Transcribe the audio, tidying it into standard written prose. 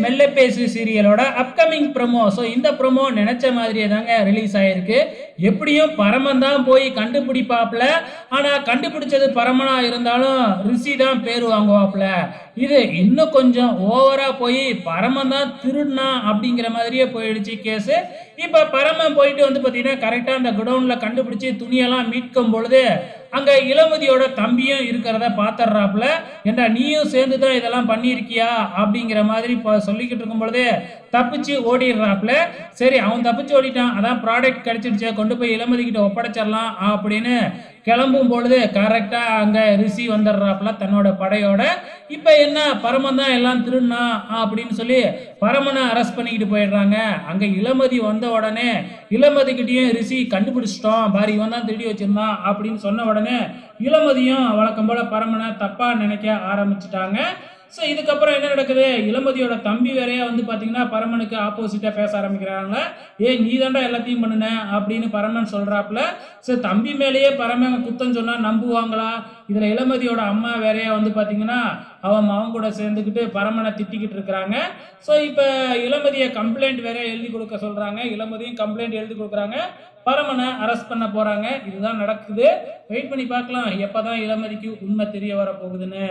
மெல்ல பேசு சீரியலோட upcoming promo. So இந்த ப்ரோமோ நினைச்ச மாதிரியே தாங்க ரிலீஸ் ஆயிருக்கு. எப்படியும் பரமன் தான் போய் கண்டுபிடிப்பாப்ல. ஆனா கண்டுபிடிச்சது பரமனா இருந்தாலும் ரிஷி தான் பேர் வாங்குவாப்ல. இது இன்னும் கொஞ்சம் ஓவரா போய் பரமன் தான் திருடுனா அப்படிங்கிற மாதிரியே போயிடுச்சு கேஸ். இப்ப பரமன் போயிட்டு வந்து பாத்தீங்கன்னா கரெக்டா அந்த குடவுன்ல கண்டுபிடிச்சு துணியெல்லாம் மீட்கும் பொழுது அங்க இளமதியோட தம்பியும் இருக்கிறத பாத்துறாப்ல. ஏண்டா நீயும் சேர்ந்து தான் இதெல்லாம் பண்ணியிருக்கியா அப்படிங்கிற மாதிரி சொல்லிக்கிட்டு இருக்கும் பொழுது தப்பிச்சு ஓடிடுறாப்ல. சரி அவன் தப்பிச்சு ஓடிட்டான், அதான் ப்ராடக்ட் கிடைச்சிடுச்சு, கொண்டு போய் இளமதி கிட்ட ஒப்படைச்சிடலாம் அப்படின்னு கிளம்பும் பொழுது கரெக்டா அங்க ரிஷி வந்துடுறாப்ல தன்னோட படையோட. இப்ப என்ன பரமன் தான் எல்லாம் திருடுனா அப்படின்னு சொல்லி பரமனை அரெஸ்ட் பண்ணிக்கிட்டு போயிடுறாங்க. அங்க இளமதி வந்த உடனே இளமதி கிட்டயும் ரிஷி கண்டுபிடிச்சிட்டோம் பாரி இவன் தான் திருடி வச்சிருந்தான் அப்படின்னு சொன்ன உடனே இளமதியும் வழக்கம் போல பரமனை தப்பா நினைக்க ஆரம்பிச்சுட்டாங்க. ஸோ இதுக்கப்புறம் என்ன நடக்குது, இளமதியோட தம்பி வேறையா வந்து பார்த்தீங்கன்னா பரமனுக்கு ஆப்போசிட்டாக பேச ஆரம்பிக்கிறாங்க. நீ தாண்டா எல்லாத்தையும் பண்ணுன அப்படின்னு பரமன் சொல்கிறாப்புல. ஸோ தம்பி மேலேயே பரமன் குத்தம் சொன்னால் நம்புவாங்களா? இதில் இளமதியோட அம்மா வேறையா வந்து பார்த்தீங்கன்னா அவன் மகன் கூட சேர்ந்துக்கிட்டு பரமனை திட்டிக்கிட்டு இருக்கிறாங்க. ஸோ இப்போ இளமதியை கம்ப்ளைண்ட் வேற எழுதி கொடுக்க சொல்கிறாங்க. இளமதியும் கம்ப்ளைண்ட் எழுதி கொடுக்குறாங்க. பரமனை அரெஸ்ட் பண்ண போகிறாங்க. இதுதான் நடக்குது. வெயிட் பண்ணி பார்க்கலாம் எப்போ தான் இளமதிக்கு உண்மை தெரிய வர போகுதுன்னு.